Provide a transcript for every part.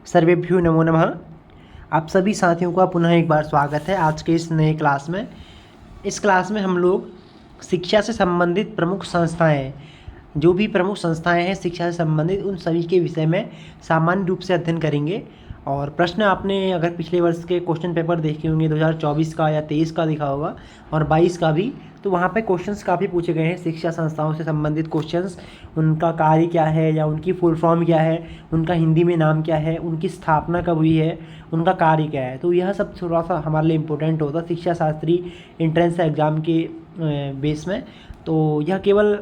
सर्वेभ्यो नमो नमः। आप सभी साथियों का पुनः एक बार स्वागत है आज के इस नए क्लास में। इस क्लास में हम लोग शिक्षा से संबंधित प्रमुख संस्थाएं, जो भी प्रमुख संस्थाएं हैं शिक्षा से संबंधित, उन सभी के विषय में सामान्य रूप से अध्ययन करेंगे। और प्रश्न आपने अगर पिछले वर्ष के क्वेश्चन पेपर देखे होंगे 2024 का या 23 का दिखा होगा और 22 का भी, तो वहाँ पे क्वेश्चंस काफ़ी पूछे गए हैं शिक्षा संस्थाओं से संबंधित क्वेश्चंस। उनका कार्य क्या है या उनकी फुल फॉर्म क्या है, उनका हिंदी में नाम क्या है, उनकी स्थापना कब हुई है, उनका कार्य क्या है। तो यह सब थोड़ा सा हमारे लिए इम्पोर्टेंट होता है शिक्षा शास्त्री एंट्रेंस एग्ज़ाम के बेस में। तो यह केवल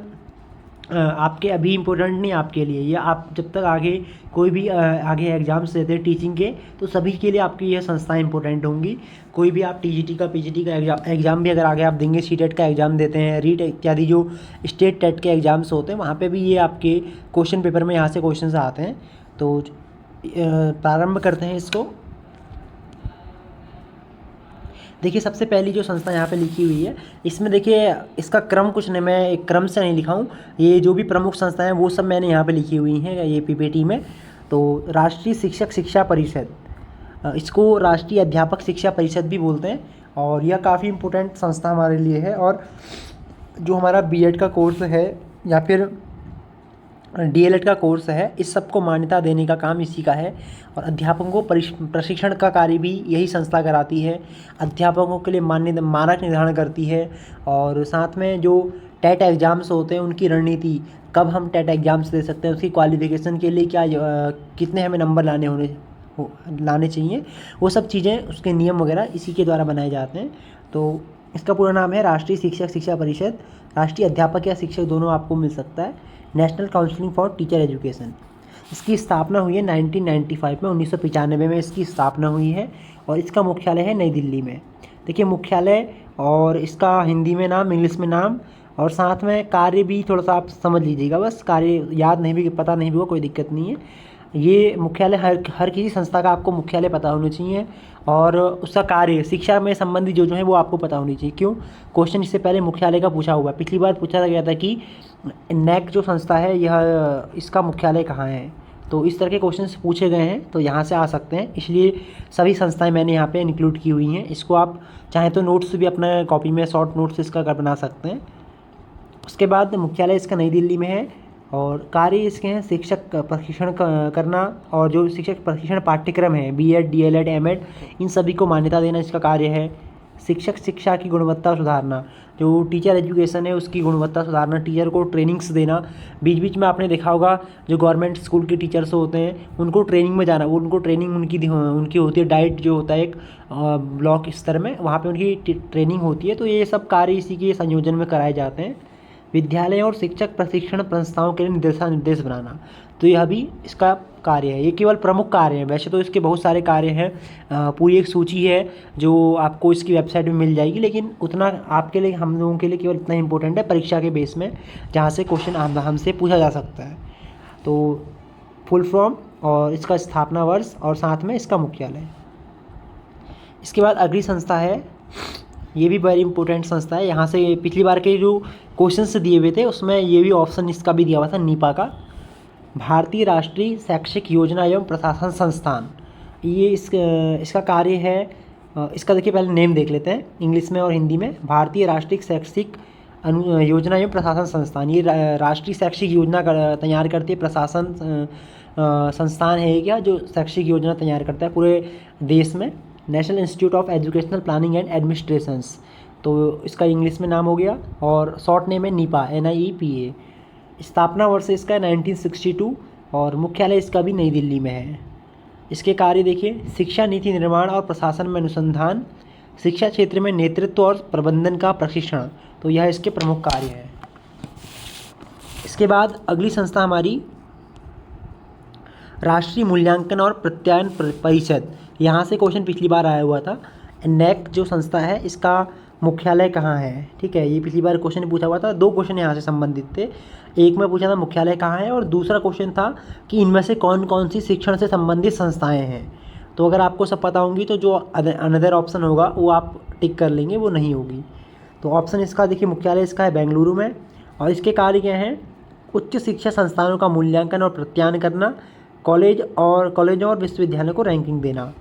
आपके अभी इम्पोर्टेंट नहीं, आपके लिए यह आप जब तक आगे कोई भी आगे एग्ज़ाम्स देते हैं टीचिंग के, तो सभी के लिए आपकी यह संस्थाएं इंपॉर्टेंट होंगी। कोई भी आप टीजीटी का पीजीटी का एग्ज़ाम भी अगर आगे आप देंगे, सीटेट का एग्ज़ाम देते हैं, रीट इत्यादि जो स्टेट टेट के एग्ज़ाम्स होते हैं, वहाँ पे भी ये आपके क्वेश्चन पेपर में यहाँ से क्वेश्चन आते हैं। तो प्रारंभ करते हैं इसको। देखिए, सबसे पहली जो संस्था यहाँ पे लिखी हुई है, इसमें देखिए इसका क्रम कुछ नहीं, मैं एक क्रम से नहीं लिखा हूँ। ये जो भी प्रमुख संस्थाएं हैं वो सब मैंने यहाँ पे लिखी हुई हैं ये पीपीटी में। तो राष्ट्रीय शिक्षक शिक्षा परिषद, इसको राष्ट्रीय अध्यापक शिक्षा परिषद भी बोलते हैं, और यह काफ़ी इम्पोर्टेंट संस्था हमारे लिए है। और जो हमारा बीएड का कोर्स है या फिर डीएलएड का कोर्स है, इस सब को मान्यता देने का काम इसी का है। और अध्यापकों को प्रशिक्षण का कार्य भी यही संस्था कराती है। अध्यापकों के लिए मानक निर्धारण करती है, और साथ में जो टेट एग्ज़ाम्स होते हैं उनकी रणनीति, कब हम टेट एग्ज़ाम्स दे सकते हैं, उसकी क्वालिफिकेशन के लिए क्या कितने हमें नंबर लाने चाहिए, वो सब चीज़ें, उसके नियम वगैरह इसी के द्वारा बनाए जाते हैं। तो इसका पूरा नाम है राष्ट्रीय शिक्षक शिक्षा परिषद। राष्ट्रीय अध्यापक या शिक्षक दोनों आपको मिल सकता है। National counselling for teacher education, इसकी स्थापना हुई है 1995 में, 1995 में इसकी स्थापना हुई है, और इसका मुख्यालय है नई दिल्ली में। देखिए, मुख्यालय और इसका हिंदी में नाम, इंग्लिश में नाम, और साथ में कार्य भी थोड़ा सा आप समझ लीजिएगा, बस कार्य याद नहीं भी, पता नहीं भी हो, कोई दिक्कत नहीं है। ये मुख्यालय हर किसी संस्था का आपको मुख्यालय पता होना चाहिए, और उसका कार्य शिक्षा में संबंधित जो है वो आपको पता होनी चाहिए। क्यों? क्वेश्चन इससे पहले मुख्यालय का पूछा हुआ है। पिछली बार पूछा गया था कि नेक जो संस्था है यह, इसका मुख्यालय कहाँ है। तो इस तरह के क्वेश्चंस पूछे गए हैं, तो यहाँ से आ सकते हैं, इसलिए सभी संस्थाएं मैंने यहाँ पे इंक्लूड की हुई हैं। इसको आप चाहें तो नोट्स भी अपना कॉपी में शॉर्ट नोट्स इसका बना सकते हैं। उसके बाद मुख्यालय इसका नई दिल्ली में है, और कार्य इसके हैं शिक्षक प्रशिक्षण करना, और जो शिक्षक प्रशिक्षण पाठ्यक्रम है बीएड डीएलएड एमएड, इन सभी को मान्यता देना इसका कार्य है। शिक्षक शिक्षा की गुणवत्ता सुधारना, जो टीचर एजुकेशन है उसकी गुणवत्ता सुधारना, टीचर को ट्रेनिंग्स देना। बीच बीच में आपने देखा होगा जो गवर्नमेंट स्कूल के टीचर्स होते हैं उनको ट्रेनिंग में जाना, वो उनको ट्रेनिंग उनकी होती है, डाइट जो होता है एक ब्लॉक स्तर में, वहाँ पे उनकी ट्रेनिंग होती है। तो ये सब कार्य इसी के संयोजन में कराए जाते हैं। विद्यालय और शिक्षक प्रशिक्षण संस्थाओं के लिए निर्देश बनाना, तो यह भी इसका कार्य है। ये केवल प्रमुख कार्य है, वैसे तो इसके बहुत सारे कार्य हैं, पूरी एक सूची है जो आपको इसकी वेबसाइट में मिल जाएगी, लेकिन उतना आपके लिए, हम लोगों के लिए केवल इतना इंपॉर्टेंट है परीक्षा के बेस में, जहाँ से क्वेश्चन हमसे पूछा जा सकता है। तो फुल फॉर्म और इसका स्थापना वर्ष, और साथ में इसका मुख्यालय। इसके बाद अगली संस्था है, ये भी वेरी इंपॉर्टेंट संस्था है। यहाँ से पिछली बार के जो क्वेश्चंस दिए हुए थे उसमें ये भी ऑप्शन इसका भी दिया हुआ था, नीपा का, भारतीय राष्ट्रीय शैक्षिक योजना एवं प्रशासन संस्थान। ये इसका कार्य है, इसका देखिए पहले नेम देख लेते हैं इंग्लिश में और हिंदी में। भारतीय राष्ट्रीय शैक्षिक योजना एवं प्रशासन संस्थान, ये राष्ट्रीय शैक्षिक योजना तैयार करती है, प्रशासन संस्थान है क्या जो शैक्षिक योजना तैयार करता है पूरे देश में। National institute of educational planning and administrations, तो इसका इंग्लिश में नाम हो गया, और शॉर्ट नेम है नीपा, NIEPA। स्थापना वर्ष इसका 1962, और मुख्यालय इसका भी नई दिल्ली में है। इसके कार्य देखिए, शिक्षा नीति निर्माण और प्रशासन में अनुसंधान, शिक्षा क्षेत्र में नेतृत्व और प्रबंधन का प्रशिक्षण, तो यह इसके प्रमुख कार्य है। इसके बाद अगली संस्था हमारी राष्ट्रीय मूल्यांकन और प्रत्यायन परिषद, यहाँ से क्वेश्चन पिछली बार आया हुआ था। नेक जो संस्था है इसका मुख्यालय कहाँ है, ठीक है, ये पिछली बार क्वेश्चन पूछा हुआ था। दो क्वेश्चन यहाँ से संबंधित थे, एक में पूछा था मुख्यालय कहाँ है, और दूसरा क्वेश्चन था कि इनमें से कौन कौन सी शिक्षण से संबंधित संस्थाएं हैं। तो अगर आपको सब पता होंगी तो जो अनदर ऑप्शन होगा वो आप टिक कर लेंगे, वो नहीं होगी। तो ऑप्शन इसका देखिए, मुख्यालय इसका है बेंगलुरु में, और इसके कार्य क्या हैं, उच्च शिक्षा संस्थानों का मूल्यांकन और प्रत्यायन करना, कॉलेजों और विश्वविद्यालयों को रैंकिंग देना।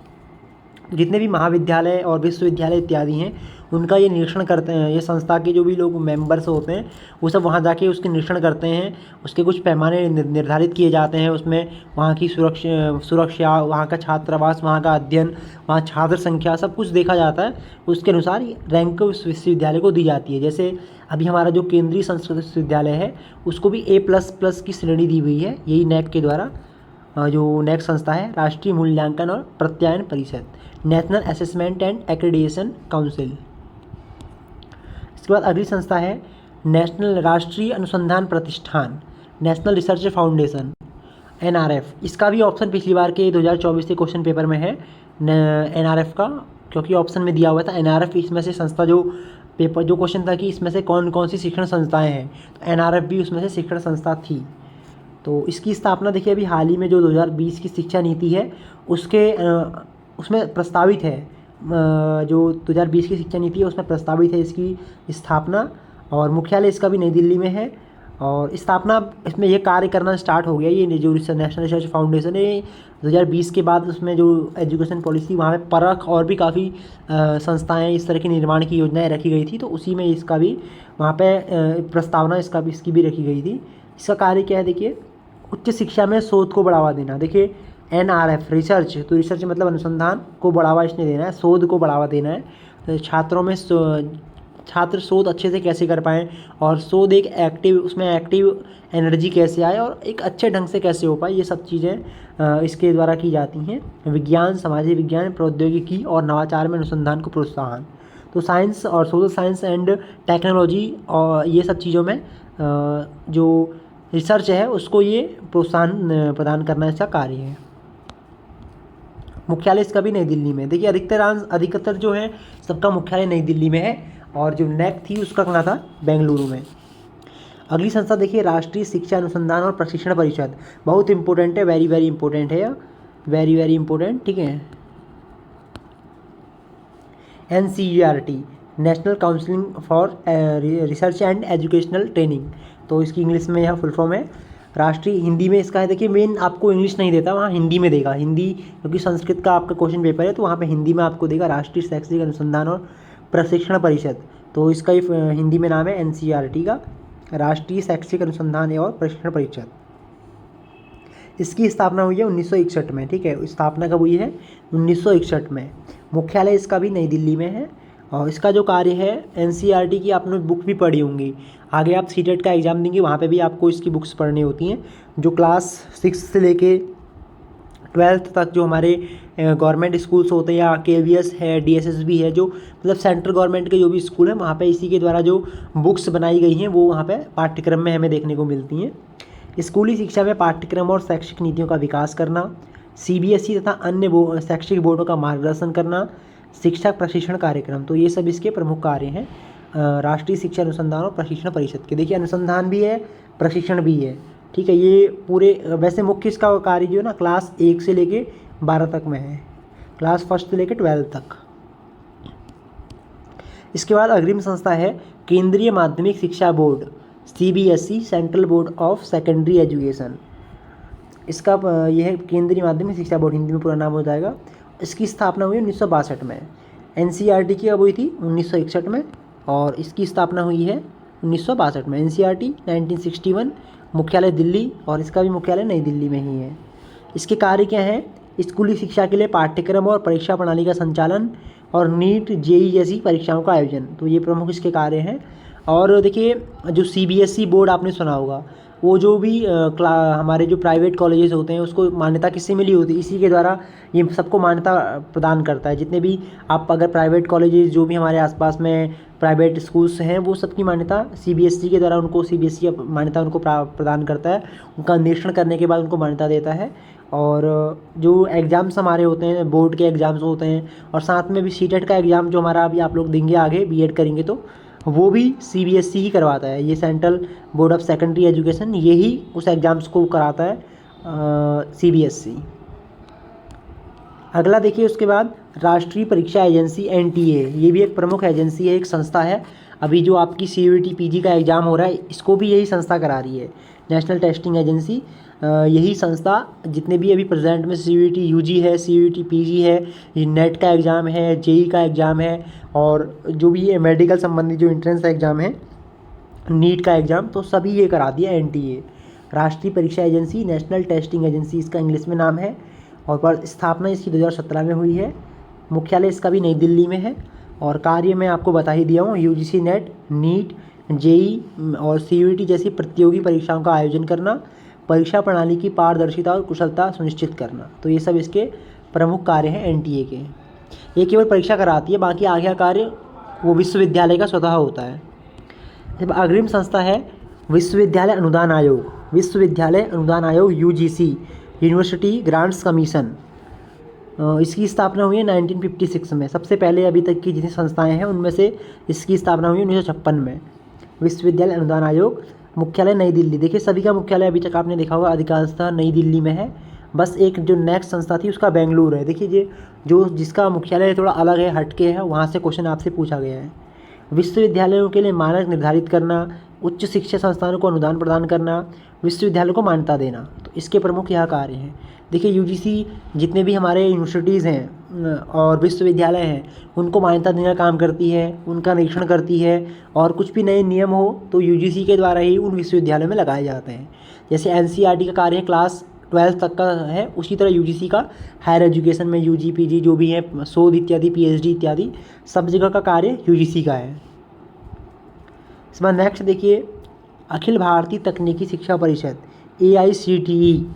जितने भी महाविद्यालय और विश्वविद्यालय इत्यादि हैं उनका ये निरीक्षण करते हैं, ये संस्था के जो भी लोग मेंबर्स होते हैं वो सब वहाँ जाके उसके निरीक्षण करते हैं। उसके कुछ पैमाने निर्धारित किए जाते हैं, उसमें वहाँ की सुरक्षा, वहाँ का छात्रावास, वहाँ का अध्ययन, वहाँ छात्र संख्या, सब कुछ देखा जाता है। उसके अनुसार रैंक उस विश्वविद्यालय को दी जाती है। जैसे अभी हमारा जो केंद्रीय संस्कृत विश्वविद्यालय है उसको भी A++ की श्रेणी दी हुई है, यही नेक के द्वारा। जो नेक संस्था है, राष्ट्रीय मूल्यांकन और प्रत्यायन परिषद, national assessment and accreditation council. इसके बाद अगली संस्था है राष्ट्रीय अनुसंधान प्रतिष्ठान, नेशनल रिसर्च फाउंडेशन, NRF। इसका भी ऑप्शन पिछली बार के 2024 के क्वेश्चन पेपर में है NRF का, क्योंकि ऑप्शन में दिया हुआ था NRF। इसमें से संस्था जो क्वेश्चन था कि इसमें से कौन कौन सी शिक्षण संस्थाएं हैं, तो NRF भी उसमें से शिक्षण संस्था थी। तो इसकी स्थापना देखिए अभी हाल ही में जो 2020 की शिक्षा नीति है उसमें प्रस्तावित है, जो 2020 की शिक्षा नीति है उसमें प्रस्तावित है इसकी स्थापना, और मुख्यालय इसका भी नई दिल्ली में है। और स्थापना इसमें ये कार्य करना स्टार्ट हो गया। ये जो नेशनल रिसर्च फाउंडेशन है 2020 के बाद उसमें जो एजुकेशन पॉलिसी वहाँ पे परख और भी काफ़ी संस्थाएं इस तरह के निर्माण की योजनाएं रखी गई थी, तो उसी में इसका भी वहाँ पे प्रस्तावना इसकी भी रखी गई थी। इसका कार्य क्या है देखिए, उच्च शिक्षा में शोध को बढ़ावा देना। देखिए NRF रिसर्च, तो रिसर्च मतलब अनुसंधान को बढ़ावा इसने देना है, शोध को बढ़ावा देना है। तो छात्रों में छात्र शोध अच्छे से कैसे कर पाएँ, और शोध एक उसमें एक्टिव एनर्जी कैसे आए और एक अच्छे ढंग से कैसे हो पाए, ये सब चीज़ें इसके द्वारा की जाती हैं। विज्ञान, सामाजिक विज्ञान, प्रौद्योगिकी और नवाचार में अनुसंधान को प्रोत्साहन। तो साइंस और सोशल साइंस एंड टेक्नोलॉजी और ये सब चीज़ों में जो रिसर्च है उसको ये प्रोत्साहन प्रदान करना इसका कार्य है। मुख्यालय इसका भी नई दिल्ली में। देखिए अधिकतर जो है सबका मुख्यालय नई दिल्ली में है, और जो नेक थी उसका कहना था बेंगलुरु में। अगली संस्था देखिए राष्ट्रीय शिक्षा अनुसंधान और प्रशिक्षण परिषद, बहुत इंपॉर्टेंट है, वेरी वेरी इंपॉर्टेंट है, वेरी वेरी इंपॉर्टेंट, ठीक है। NCERT, national counselling for research and educational training, तो इसकी इंग्लिश में यह फुल फॉर्म है। राष्ट्रीय, हिंदी में इसका है देखिए, मेन आपको इंग्लिश नहीं देता, वहाँ हिंदी में देगा, हिंदी, क्योंकि संस्कृत का आपका क्वेश्चन पेपर है तो वहाँ पे हिंदी में आपको देगा राष्ट्रीय शैक्षिक अनुसंधान और प्रशिक्षण परिषद। तो इसका हिंदी में नाम है NCERT का, राष्ट्रीय शैक्षिक अनुसंधान और प्रशिक्षण परिषद। इसकी स्थापना हुई है 1961 में, ठीक है। स्थापना कब हुई है? 1961 में। मुख्यालय इसका भी नई दिल्ली में है। और इसका जो कार्य है NCERT की, आपने बुक भी पढ़ी होंगी, आगे आप CTET का एग्ज़ाम देंगे वहाँ पे भी आपको इसकी बुक्स पढ़नी होती हैं। जो क्लास 6 से लेके 12th तक जो हमारे गवर्नमेंट स्कूल्स होते हैं, या KVS है, DSSB है, जो मतलब सेंट्रल गवर्नमेंट के जो भी स्कूल हैं वहाँ पे इसी के द्वारा जो बुक्स बनाई गई हैं वो वहाँ पे पाठ्यक्रम में हमें देखने को मिलती हैं। स्कूली शिक्षा में पाठ्यक्रम और शैक्षिक नीतियों का विकास करना, CBSE तथा अन्य शैक्षिक बोर्डों का मार्गदर्शन करना, शिक्षक प्रशिक्षण कार्यक्रम, तो ये सब इसके प्रमुख कार्य हैं राष्ट्रीय शिक्षा अनुसंधान और प्रशिक्षण परिषद के। देखिए अनुसंधान भी है, प्रशिक्षण भी है, ठीक है। ये पूरे, वैसे मुख्य इसका कार्य जो है ना क्लास 1 से लेके 12 तक में है, क्लास 1 से लेके 12 तक। इसके बाद अग्रिम संस्था है केंद्रीय माध्यमिक शिक्षा board, CBSE, central board of secondary education. इसका यह है केंद्रीय माध्यमिक शिक्षा बोर्ड, हिंदी में पूरा नाम हो जाएगा। इसकी स्थापना हुई 1962 में। NCERT की कब हुई थी? 1961 में, और इसकी स्थापना हुई है 1962 में। NCERT 1961, मुख्यालय दिल्ली, और इसका भी मुख्यालय नई दिल्ली में ही है। इसके कार्य क्या हैं? स्कूली शिक्षा के लिए पाठ्यक्रम और परीक्षा प्रणाली का संचालन, और नीट, JEE जैसी परीक्षाओं का आयोजन, तो ये प्रमुख इसके कार्य हैं। और देखिए जो CBSE बोर्ड आपने सुना होगा, वो जो भी हमारे जो प्राइवेट कॉलेजेस होते हैं उसको मान्यता किससे मिली होती है? इसी के द्वारा ये सबको मान्यता प्रदान करता है। जितने भी आप अगर प्राइवेट कॉलेजेस जो भी हमारे आसपास में प्राइवेट स्कूल्स हैं वो सबकी मान्यता CBSE के द्वारा, उनको CBSE मान्यता उनको प्रदान करता है, उनका निरीक्षण करने के बाद उनको मान्यता देता है। और जो एग्ज़ाम्स हमारे होते हैं, बोर्ड के एग्ज़ाम्स होते हैं, और साथ में भी CTET का एग्ज़ाम जो हमारा अभी आप लोग देंगे आगे B.Ed करेंगे तो वो भी CBSE ही करवाता है। ये central board of secondary education, यही उस एग्ज़ाम्स को कराता है CBSE। अगला देखिए उसके बाद राष्ट्रीय परीक्षा एजेंसी NTA, ये भी एक प्रमुख एजेंसी है, एक संस्था है। अभी जो आपकी CUET PG का एग्ज़ाम हो रहा है इसको भी यही संस्था करा रही है, नेशनल टेस्टिंग एजेंसी। यही संस्था जितने भी अभी प्रेजेंट में CUET UG है, CUET PG है, ये नेट का एग्ज़ाम है, JEE का एग्ज़ाम है, और जो भी ये मेडिकल संबंधी जो एंट्रेंस एग्ज़ाम है, नीट का एग्ज़ाम, तो सभी ये करा दिया NTA, राष्ट्रीय परीक्षा एजेंसी, नेशनल टेस्टिंग एजेंसी इसका इंग्लिश में नाम है। और पर स्थापना इसकी 2017 में हुई है। मुख्यालय इसका भी नई दिल्ली में है। और कार्य मैं आपको बता ही दिया हूँ, UGC नेट, नीट, JEE और CUET जैसी प्रतियोगी परीक्षाओं का आयोजन करना, परीक्षा प्रणाली की पारदर्शिता और कुशलता सुनिश्चित करना, तो ये सब इसके प्रमुख कार्य हैं NTA के। ये केवल परीक्षा कराती है, बाकी आगे का कार्य वो विश्वविद्यालय का स्वतः होता है। जब अग्रिम संस्था है विश्वविद्यालय अनुदान आयोग, विश्वविद्यालय अनुदान आयोग UGC, यूनिवर्सिटी ग्रांट्स कमीशन। इसकी स्थापना हुई है 1956 में। सबसे पहले अभी तक की जितनी संस्थाएं हैं उनमें से इसकी स्थापना हुई 1956 में। विश्वविद्यालय अनुदान आयोग, मुख्यालय नई दिल्ली। देखिए सभी का मुख्यालय अभी तक आपने देखा होगा अधिकांशतः नई दिल्ली में है, बस एक जो नेक्स्ट संस्था थी उसका बेंगलुरु है। देखिए जो जिसका मुख्यालय थोड़ा अलग है, हटके है, वहाँ से क्वेश्चन आपसे पूछा गया है। विश्वविद्यालयों के लिए मानक निर्धारित करना, उच्च शिक्षा संस्थानों को अनुदान प्रदान करना, विश्वविद्यालयों को मान्यता देना, तो इसके प्रमुख यह कार्य हैं। देखिए UGC जितने भी हमारे यूनिवर्सिटीज़ हैं और विश्वविद्यालय हैं उनको मान्यता देने का काम करती है, उनका निरीक्षण करती है, और कुछ भी नए नियम हो तो UGC के द्वारा ही उन विश्वविद्यालयों में लगाए जाते हैं। जैसे NCERT का कार्य क्लास 12 तक का है, उसी तरह UGC का हायर एजुकेशन में UG PG जो भी है, शोध इत्यादि, PhD इत्यादि सब जगह का कार्य UGC का है। इस बार नेक्स्ट देखिए, अखिल भारतीय तकनीकी शिक्षा परिषद AICTE,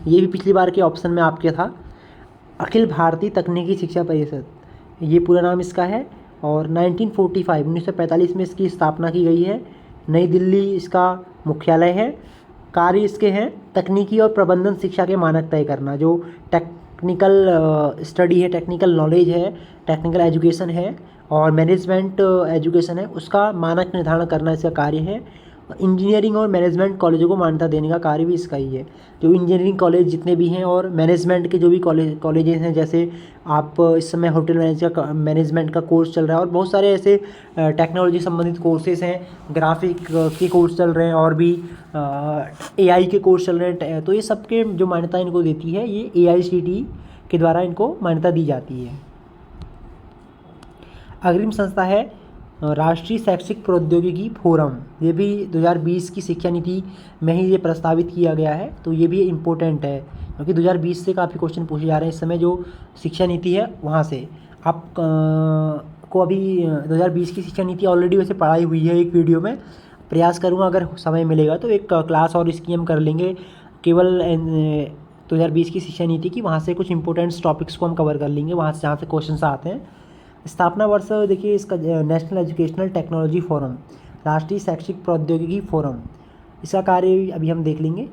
ये भी पिछली बार के ऑप्शन में आपके था। अखिल भारतीय तकनीकी शिक्षा परिषद ये पूरा नाम इसका है, और 1945 में इसकी स्थापना की गई है। नई दिल्ली इसका मुख्यालय है। कार्य इसके हैं तकनीकी और प्रबंधन शिक्षा के मानक तय करना, जो टेक्निकल स्टडी है, टेक्निकल नॉलेज है, टेक्निकल एजुकेशन है और मैनेजमेंट एजुकेशन है, उसका मानक निर्धारण करना इसका कार्य है। इंजीनियरिंग और मैनेजमेंट कॉलेजों को मान्यता देने का कार्य भी इसका ही है। जो इंजीनियरिंग कॉलेज जितने भी हैं और मैनेजमेंट के जो भी कॉलेजेस हैं, जैसे आप इस समय होटल मैनेजमेंट का कोर्स चल रहा है, और बहुत सारे ऐसे टेक्नोलॉजी संबंधित कोर्सेज हैं, ग्राफिक के कोर्स चल रहे हैं, और भी AI के कोर्स चल रहे हैं, तो ये सब के जो मान्यता इनको देती है ये AICTE के द्वारा इनको मान्यता दी जाती है। अग्रिम संस्था है राष्ट्रीय शैक्षिक प्रौद्योगिकी फोरम, ये भी 2020 की शिक्षा नीति में ही ये प्रस्तावित किया गया है, तो ये भी इम्पोर्टेंट है क्योंकि 2020 से काफ़ी क्वेश्चन पूछे जा रहे हैं इस समय जो शिक्षा नीति है वहाँ से। आप को अभी 2020 की शिक्षा नीति ऑलरेडी वैसे पढ़ाई हुई है एक वीडियो में, प्रयास करूँगा अगर समय मिलेगा तो एक क्लास और इसकी हम कर लेंगे केवल 2020 की शिक्षा नीति की, वहाँ से कुछ इंपॉर्टेंट्स टॉपिक्स को हम कवर कर लेंगे वहाँ से जहाँ से क्वेश्चन आते हैं। स्थापना वर्ष देखिए इसका नेशनल एजुकेशनल टेक्नोलॉजी फोरम, राष्ट्रीय शैक्षिक प्रौद्योगिकी फोरम, इसका कार्य अभी हम देख लेंगे।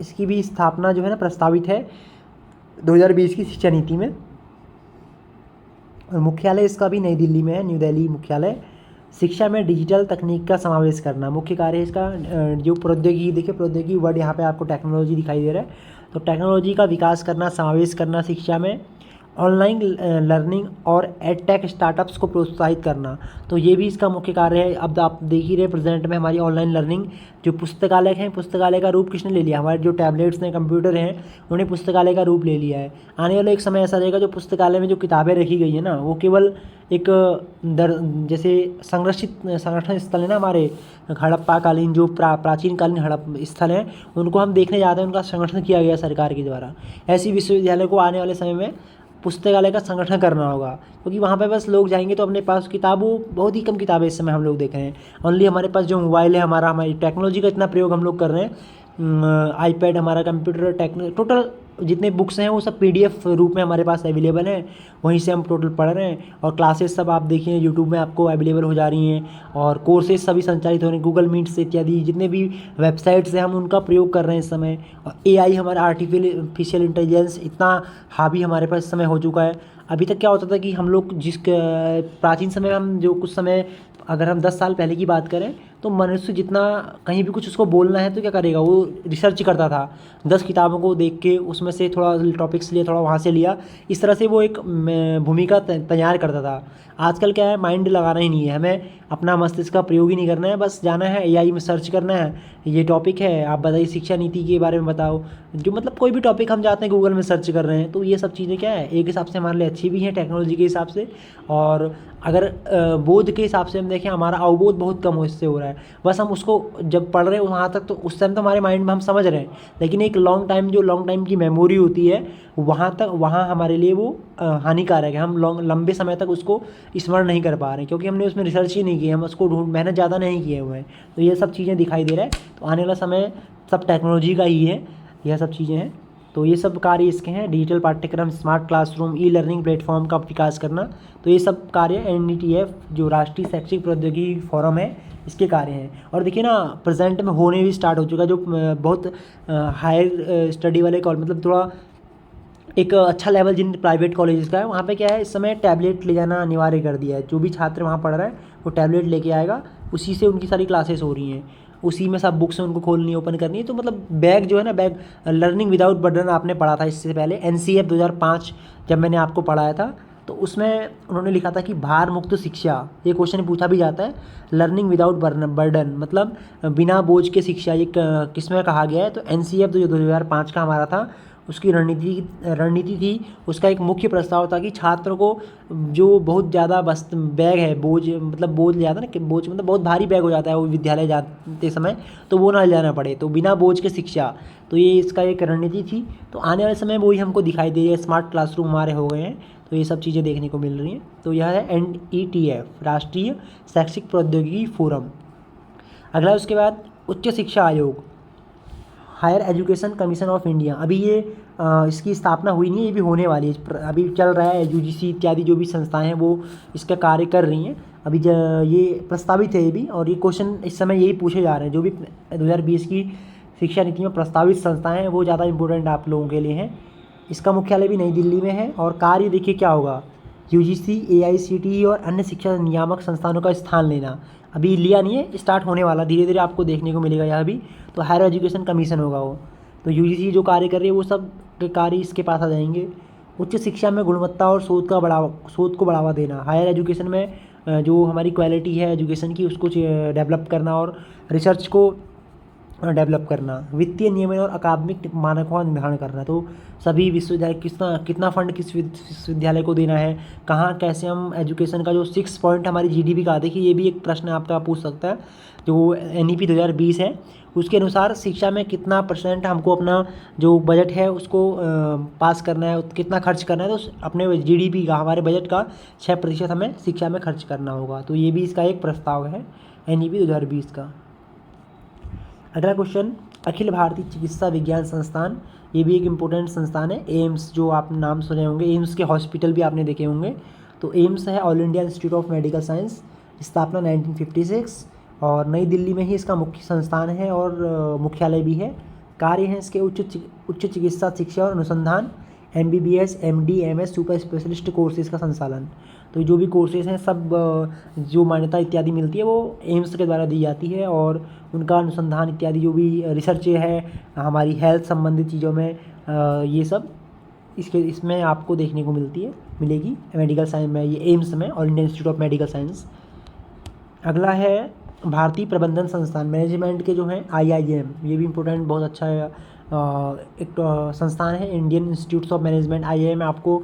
इसकी भी स्थापना जो है ना प्रस्तावित है 2020 की शिक्षा नीति में, और मुख्यालय इसका भी नई दिल्ली में है, न्यू दिल्ली मुख्यालय। शिक्षा में डिजिटल तकनीक का समावेश करना मुख्य कार्य है इसका। जो प्रौद्योगिकी, देखिए प्रौद्योगिकी वर्ड यहाँ पे आपको टेक्नोलॉजी दिखाई दे रहा है, तो टेक्नोलॉजी का विकास करना, समावेश करना शिक्षा में। ऑनलाइन लर्निंग और एडटेक स्टार्टअप्स को प्रोत्साहित करना, तो ये भी इसका मुख्य कार्य है। अब आप देख ही रहे प्रेजेंट में हमारी ऑनलाइन लर्निंग, जो पुस्तकालय हैं, पुस्तकालय का रूप किसने ले लिया, हमारे जो टैबलेट्स हैं, कंप्यूटर हैं, उन्हें पुस्तकालय का रूप ले लिया है। आने वाला एक समय ऐसा रहेगा जो पुस्तकालय में जो किताबें रखी गई है ना, वो केवल एक जैसे संरक्षण स्थल है ना हमारे हड़प्पा कालीन, जो प्राचीन कालीन हड़प स्थल हैं, उनको हम देखने जाते हैं, उनका संगठन किया गया सरकार के द्वारा। ऐसी विश्वविद्यालय को आने वाले समय में पुस्तकालय का संगठन करना होगा, क्योंकि वहाँ पे बस लोग जाएंगे तो अपने पास किताबों, बहुत ही कम किताबें इस समय हम लोग देख रहे हैं। ओनली हमारे पास जो मोबाइल है हमारी टेक्नोलॉजी का इतना प्रयोग हम लोग कर रहे हैं, आईपैड, हमारा कंप्यूटर, टोटल जितने बुक्स हैं वो सब PDF रूप में हमारे पास अवेलेबल हैं, वहीं से हम टोटल पढ़ रहे हैं। और क्लासेस सब आप देखिए यूट्यूब में आपको अवेलेबल हो जा रही हैं, और कोर्सेज सभी संचालित हो रहे हैं, गूगल मीट्स इत्यादि जितने भी वेबसाइट्स हैं हम उनका प्रयोग कर रहे हैं इस समय। और AI हमारा आर्टिफिशियल इंटेलिजेंस इतना हावी हमारे पास इस समय हो चुका है। अभी तक क्या होता था कि हम लोग जिस प्राचीन समय हम जो कुछ समय, अगर हम 10 साल पहले की बात करें तो मनुष्य जितना कहीं भी कुछ उसको बोलना है तो क्या करेगा, वो रिसर्च करता था, 10 किताबों को देख के उसमें से थोड़ा टॉपिक्स लिया, थोड़ा वहाँ से लिया, इस तरह से वो एक भूमिका तैयार करता था। आजकल क्या है, माइंड लगाना ही नहीं है, हमें अपना मस्तिष्क का प्रयोग ही नहीं करना है, बस जाना है एआई में सर्च करना है, ये टॉपिक है, आप बताइए शिक्षा नीति के बारे में बताओ, जो मतलब कोई भी टॉपिक हम जाते हैं गूगल में सर्च कर रहे हैं। तो ये सब चीज़ें क्या है, एक हिसाब से हमारे लिए अच्छी भी हैं टेक्नोलॉजी के हिसाब से, और अगर बोध के हिसाब से हम देखें, हमारा अवबोध बहुत कम हो इससे हो रहा है। बस हम उसको जब पढ़ रहे हैं वहाँ तक, तो उस टाइम तो हमारे माइंड में हम समझ रहे हैं, लेकिन एक लॉन्ग टाइम, जो लॉन्ग टाइम की मेमोरी होती है, वहाँ तक, वहाँ हमारे लिए वो हानिकारक है। हम लंबे समय तक उसको स्मरण नहीं कर पा रहे हैं, क्योंकि हमने उसमें रिसर्च ही नहीं की, हम उसको मेहनत ज़्यादा नहीं किए हुए हैं। तो ये सब चीज़ें दिखाई दे रहा है। तो आने वाला समय सब टेक्नोलॉजी का ही है, यह सब चीज़ें हैं। तो ये सब कार्य इसके हैं, डिजिटल पाठ्यक्रम, smart classroom, e learning platform का विकास करना। तो ये सब कार्य NETF जो राष्ट्रीय शैक्षिक प्रौद्योगिकी फोरम है, इसके कार्य हैं। और देखिए ना, प्रेजेंट में होने भी स्टार्ट हो चुका है, जो बहुत हायर स्टडी वाले मतलब थोड़ा एक अच्छा लेवल जिन प्राइवेट कॉलेजेस का है, वहाँ पे क्या है, इस समय टैबलेट ले जाना अनिवार्य कर दिया है। जो भी छात्र वहाँ पढ़ रहा है वो टैबलेट लेके आएगा, उसी से उनकी सारी क्लासेस हो रही हैं, उसी में सब बुक्स उनको खोलनी ओपन करनी है। तो मतलब बैग जो है ना, बैग लर्निंग विदाउट बर्डन आपने पढ़ा था इससे पहले, NCF 2005 जब मैंने आपको पढ़ाया था, तो उसमें उन्होंने लिखा था कि भार मुक्त शिक्षा, ये क्वेश्चन पूछा भी जाता है, लर्निंग विदाउट बर्डन मतलब बिना बोझ के शिक्षा, ये किस में कहा गया है। तो NCF जो 2005 का हमारा था, उसकी रणनीति थी, उसका एक मुख्य प्रस्ताव था कि छात्र को जो बहुत ज़्यादा बस बैग है, बोझ मतलब बोझ ले जाता है ना, कि बोझ मतलब बहुत भारी बैग हो जाता है वो विद्यालय जाते समय, तो वो ना ले जाना पड़े, तो बिना बोझ के शिक्षा, तो ये इसका एक रणनीति थी। तो आने वाले समय में वही हमको दिखाई दे रही है, स्मार्ट क्लासरूम हमारे हो गए हैं, तो ये सब चीज़ें देखने को मिल रही हैं। तो यह है NETF राष्ट्रीय शैक्षिक प्रौद्योगिकी फोरम। अगला उसके बाद उच्च शिक्षा आयोग, higher education commission of India. अभी ये इसकी स्थापना हुई नहीं है, ये भी होने वाली है, अभी चल रहा है। UGC इत्यादि जो भी संस्थाएं हैं वो इसका कार्य कर रही हैं अभी। ये प्रस्तावित है ये भी, और ये क्वेश्चन इस समय यही पूछे जा रहे हैं, जो भी 2020 की शिक्षा नीति में प्रस्तावित संस्थाएं हैं वो ज़्यादा इंपॉर्टेंट आप लोगों के लिए हैं। इसका मुख्यालय भी नई दिल्ली में है, और कार्य देखिए क्या होगा, UGC, AICTE और अन्य शिक्षा नियामक संस्थानों का स्थान लेना। अभी लिया नहीं है, स्टार्ट होने वाला, धीरे धीरे आपको देखने को मिलेगा यह भी। तो हायर एजुकेशन कमीशन होगा वो। तो UGC जो कार्य कर रही है वो सब के कार्य इसके पास आ जाएंगे। उच्च शिक्षा में गुणवत्ता और शोध को बढ़ावा देना। हायर एजुकेशन में जो हमारी क्वालिटी है एजुकेशन की, उसको डेवलप करना और रिसर्च को डेवलप करना। वित्तीय नियमन और अकादमिक मानकों का निर्धारण करना। तो सभी विश्वविद्यालय कितना फंड किस विश्वविद्यालय को देना है, कहाँ कैसे हम एजुकेशन का जो 6 पॉइंट हमारी GDP का, देखिए ये भी एक प्रश्न आपका पूछ सकता है। जो NEP 2020 है उसके अनुसार शिक्षा में कितना % हमको अपना जो बजट है उसको पास करना है, कितना खर्च करना है, तो अपने GDP का, हमारे बजट का 6% हमें शिक्षा में खर्च करना होगा। तो ये भी इसका एक प्रस्ताव है NEP 2020 का। अगला क्वेश्चन, अखिल भारतीय चिकित्सा विज्ञान संस्थान, ये भी एक इम्पोर्टेंट संस्थान है। एम्स जो आप नाम सुने होंगे, एम्स के हॉस्पिटल भी आपने देखे होंगे। तो एम्स है all India institute of medical science, स्थापना 1956, और नई दिल्ली में ही इसका मुख्य संस्थान है और मुख्यालय भी है। कार्य हैं इसके उच्च चिकित्सा शिक्षा और अनुसंधान, MBBS, MD, MS, super specialist courses का संचालन। तो जो भी कोर्सेज हैं सब जो मान्यता इत्यादि मिलती है वो एम्स के द्वारा दी जाती है, और उनका अनुसंधान इत्यादि जो भी रिसर्च है हमारी हेल्थ संबंधित चीज़ों में, ये सब इसमें आपको देखने को मिलेगी मेडिकल साइंस में, ये एम्स में, all India institute of medical science. अगला है भारतीय प्रबंधन संस्थान, मैनेजमेंट के जो हैं IIM, ये भी इम्पोर्टेंट बहुत अच्छा है, एक संस्थान है, Indian institutes of management. IIM आपको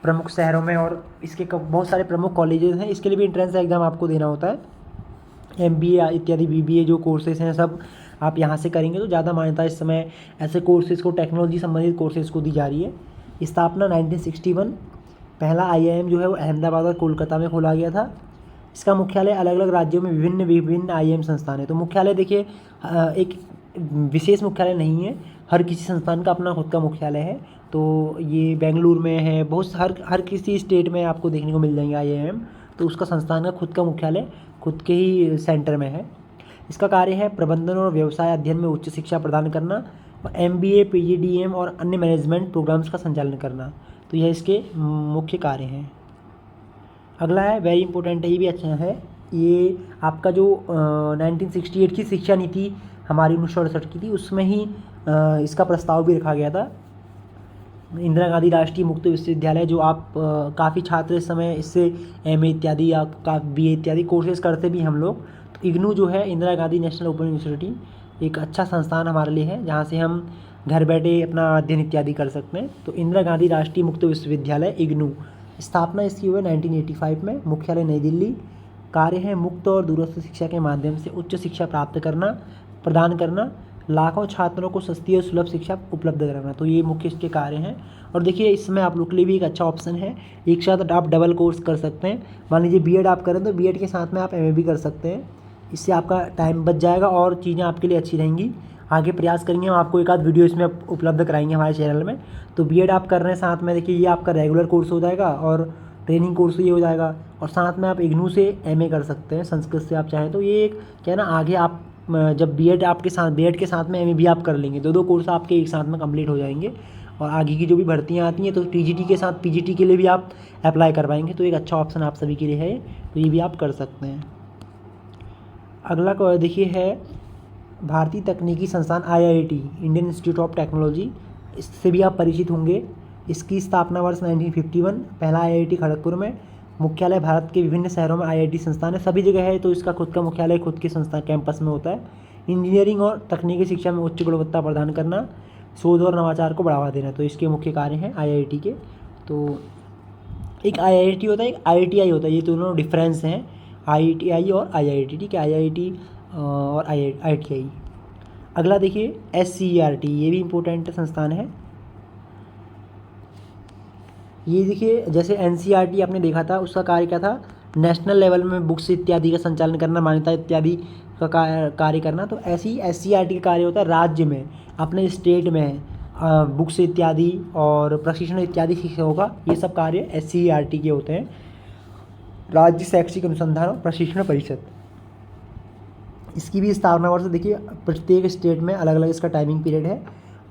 प्रमुख शहरों में, और इसके बहुत सारे प्रमुख कॉलेजेस हैं, इसके लिए भी एंट्रेंस एग्जाम आपको देना होता है। MBA इत्यादि BBA जो कोर्सेज हैं सब आप यहाँ से करेंगे तो ज़्यादा मान्यता इस समय ऐसे कोर्सेज़ को, टेक्नोलॉजी संबंधित कोर्सेज़ को दी जा रही है। स्थापना 1961, पहला IIM जो है वो अहमदाबाद और कोलकाता में खोला गया था। इसका मुख्यालय अलग अलग राज्यों में विभिन्न IIM संस्थान है। तो मुख्यालय देखिए एक विशेष मुख्यालय नहीं है, हर किसी संस्थान का अपना खुद का मुख्यालय है। तो ये बेंगलुरु में है, बहुत हर किसी स्टेट में आपको देखने को मिल जाएंगे IIM। तो उसका संस्थान का खुद का मुख्यालय खुद के ही सेंटर में है। इसका कार्य है प्रबंधन और व्यवसाय अध्ययन में उच्च शिक्षा प्रदान करना, और MBA, PGDM और अन्य मैनेजमेंट प्रोग्राम्स का संचालन करना। तो यह इसके मुख्य कार्य हैं। अगला है वेरी इंपॉर्टेंट है, ये भी अच्छा है, ये आपका जो 1968 की शिक्षा नीति हमारी 1968 की थी, उसमें ही इसका प्रस्ताव भी रखा गया था। इंदिरा गांधी राष्ट्रीय मुक्त विश्वविद्यालय, जो आप काफ़ी छात्र इस समय इससे एमए इत्यादि या बीए इत्यादि कोर्सेज करते भी हम लोग। तो इग्नू जो है, Indira Gandhi national open university, एक अच्छा संस्थान हमारे लिए है जहाँ से हम घर बैठे अपना अध्ययन इत्यादि कर सकते हैं। तो इंदिरा गांधी राष्ट्रीय मुक्त विश्वविद्यालय इग्नू, स्थापना इसकी हुई 1985 में, मुख्यालय नई दिल्ली। कार्य है मुक्त और दूरस्थ शिक्षा के माध्यम से उच्च शिक्षा प्राप्त करना, प्रदान करना, लाखों छात्रों को सस्ती और सुलभ शिक्षा उपलब्ध कराना। तो ये मुख्य इसके कार्य हैं। और देखिए इसमें आप लोग के लिए भी एक अच्छा ऑप्शन है, एक साथ आप डबल कोर्स कर सकते हैं। मान लीजिए बीएड आप करें तो बीएड के साथ में आप एमए भी कर सकते हैं। इससे आपका टाइम बच जाएगा और चीज़ें आपके लिए अच्छी रहेंगी। आगे प्रयास करेंगे, हम आपको एक आध वीडियो इसमें उपलब्ध कराएंगे हमारे चैनल में। तो बीएड आप कर रहे हैं साथ में, देखिए ये आपका रेगुलर कोर्स हो जाएगा और ट्रेनिंग कोर्स ये हो जाएगा, और साथ में आप इग्नू से एमए कर सकते हैं संस्कृत से आप चाहें तो। ये एक क्या है ना, आगे आप जब बीएड आपके साथ, बीएड के साथ में एमए भी आप कर लेंगे, दो कोर्स आपके एक साथ में कंप्लीट हो जाएंगे। और आगे की जो भी भर्तियाँ आती हैं तो टीजीटी के साथ पीजीटी के लिए भी आप अप्लाई कर पाएंगे। तो एक अच्छा ऑप्शन आप सभी के लिए है, तो ये भी आप कर सकते हैं। अगला देखिए है भारतीय तकनीकी संस्थान IIT, Indian institute of technology, इससे भी आप परिचित होंगे। इसकी स्थापना वर्ष 1951, पहला आईआईटी खड़गपुर में। मुख्यालय भारत के विभिन्न शहरों में आईआईटी संस्थान है, सभी जगह है, तो इसका खुद का मुख्यालय खुद के संस्थान कैंपस में होता है। इंजीनियरिंग और तकनीकी शिक्षा में उच्च गुणवत्ता प्रदान करना, शोध और नवाचार को बढ़ावा देना, तो इसके मुख्य कार्य हैं आईआईटी के। तो एक आईआईटी होता है, एक आईआईटीआई होता है, ये दोनों डिफरेंस हैं, आईआईटीआई और आईआईटी। ठीक है, आईआईटी और आईआईटीआई। अगला देखिए एससीईआरटी, ये भी इम्पोर्टेंट संस्थान है। ये देखिए जैसे एनसीईआरटी आपने देखा था, उसका कार्य क्या था, नेशनल लेवल में बुक्स इत्यादि का संचालन करना, मान्यता इत्यादि का कार्य करना। तो ऐसे ही एससीईआरटी का कार्य होता है राज्य में, अपने स्टेट में बुक्स इत्यादि और प्रशिक्षण इत्यादि शिक्षकों का, ये सब कार्य एससीईआरटी के होते हैं, राज्य शैक्षिक अनुसंधान और प्रशिक्षण परिषद। इसकी भी स्थापना वर्ष देखिए, प्रत्येक स्टेट में अलग अलग इसका टाइमिंग पीरियड है।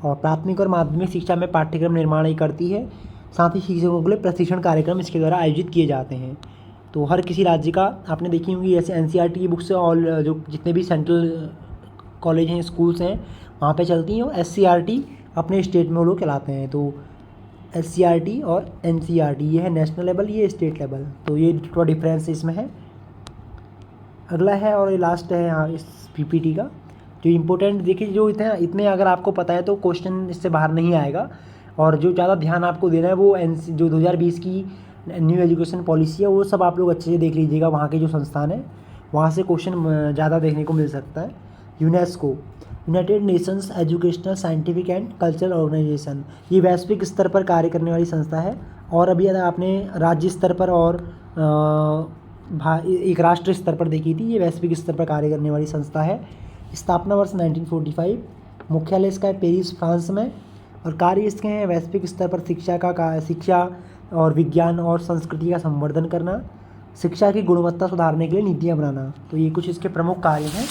और प्राथमिक और माध्यमिक शिक्षा में पाठ्यक्रम निर्माण ही करती है, साथ ही शिक्षकों के लिए प्रशिक्षण कार्यक्रम इसके द्वारा आयोजित किए जाते हैं। तो हर किसी राज्य का आपने देखी होंगी, जैसे एनसीईआरटी की बुक्स और जो जितने भी सेंट्रल कॉलेज हैं, स्कूल्स हैं, वहाँ पे चलती हैं। और एससीईआरटी अपने स्टेट में वो लोग चलाते हैं। तो एससीईआरटी और एनसीईआरटी, ये है नेशनल लेवल, ये स्टेट लेवल, तो ये थोड़ा डिफरेंस इसमें है। अगला है और ये लास्ट है यहाँ इस पीपीटी का, जो इम्पोर्टेंट देखिए, जो इतने अगर आपको पता है तो क्वेश्चन इससे बाहर नहीं आएगा। और जो ज़्यादा ध्यान आपको देना है वो जो 2020 की न्यू एजुकेशन पॉलिसी है, वो सब आप लोग अच्छे से देख लीजिएगा। वहाँ के जो संस्थान है वहाँ से क्वेश्चन ज़्यादा देखने को मिल सकता है। UNESCO, united nations educational, scientific and cultural organisation, ये वैश्विक स्तर पर कार्य करने वाली संस्था है। और अभी आपने राज्य स्तर पर और एक राष्ट्रीय स्तर पर देखी थी, ये वैश्विक स्तर पर कार्य करने वाली संस्था है। स्थापना वर्ष 1945, मुख्यालय इसका है पेरिस, फ्रांस में। और कार्य इसके हैं वैश्विक स्तर पर शिक्षा और विज्ञान और संस्कृति का संवर्धन करना, शिक्षा की गुणवत्ता सुधारने के लिए नीतियाँ बनाना। तो ये कुछ इसके प्रमुख कार्य हैं।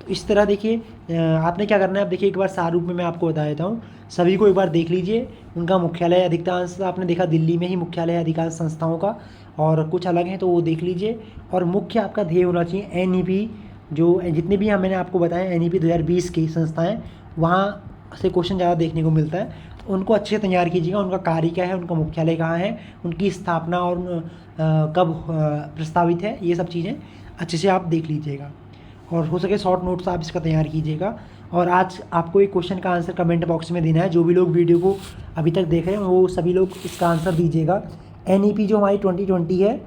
तो इस तरह देखिए आपने क्या करना है, आप देखिए एक बार सार रूप में मैं आपको बता देता हूँ, सभी को एक बार देख लीजिए। उनका मुख्यालय अधिकांश आपने देखा दिल्ली में ही मुख्यालय है अधिकांश संस्थाओं का, और कुछ अलग हैं तो वो देख लीजिए। और मुख्य आपका ध्येय होना चाहिए एनईपी, जो जितने भी मैंने आपको बताया एनईपी 2020 की संस्थाएं, वहाँ से क्वेश्चन ज़्यादा देखने को मिलता है। तो उनको अच्छे से तैयार कीजिएगा, उनका कार्य क्या है, उनका मुख्यालय कहाँ है, उनकी स्थापना और कब प्रस्तावित है, ये सब चीज़ें अच्छे से आप देख लीजिएगा। और हो सके शॉर्ट नोट्स आप इसका तैयार कीजिएगा। और आज आपको एक क्वेश्चन का आंसर कमेंट बॉक्स में देना है। जो भी लोग वीडियो को अभी तक देख रहे हैं वो सभी लोग इसका आंसर दीजिएगा। एनईपी जो हमारी 2020 है,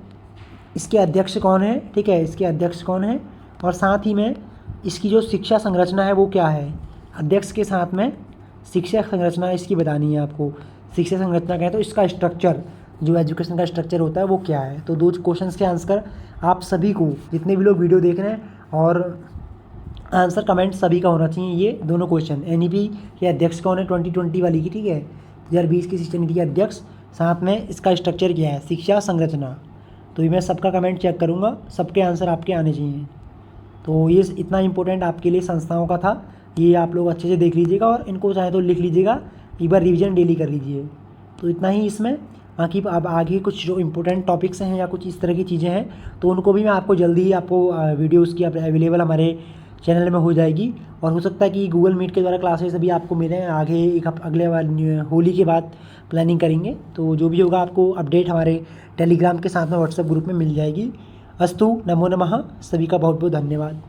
इसके अध्यक्ष कौन है, ठीक है, इसके अध्यक्ष कौन है, और साथ ही में इसकी जो शिक्षा संरचना है वो क्या है। अध्यक्ष के साथ में शिक्षा संरचना इसकी बतानी है आपको। शिक्षा संरचना कहें तो इसका स्ट्रक्चर, जो एजुकेशन का स्ट्रक्चर होता है वो क्या है। तो दो क्वेश्चंस के आंसर आप सभी को, जितने भी लोग वीडियो देख रहे हैं, और आंसर कमेंट सभी का होना चाहिए ये दोनों क्वेश्चन। एनईपी के अध्यक्ष कौन है 2020 वाली की, ठीक है, 2020 की शिक्षा नीति के अध्यक्ष, साथ में इसका स्ट्रक्चर क्या है, शिक्षा संरचना। तो ये मैं सबका कमेंट चेक करूँगा, सबके आंसर आपके आने चाहिए। तो ये इतना इंपॉर्टेंट आपके लिए संस्थाओं का था, ये आप लोग अच्छे से देख लीजिएगा और इनको चाहे तो लिख लीजिएगा, एक बार रिवीजन डेली कर लीजिए। तो इतना ही इसमें। बाकी अब आगे कुछ जो इम्पोर्टेंट टॉपिक्स हैं या कुछ इस तरह की चीज़ें हैं तो उनको भी मैं आपको जल्दी ही आपको वीडियोज़ की अवेलेबल हमारे चैनल में हो जाएगी। और हो सकता है कि गूगल मीट के द्वारा क्लासेस अभी आपको मिलें आगे, एक अगले बार होली के बाद प्लानिंग करेंगे। तो जो भी होगा आपको अपडेट हमारे टेलीग्राम के साथ में व्हाट्सएप ग्रुप में मिल जाएगी। अस्तु, नमो नमः, सभी का बहुत बहुत धन्यवाद।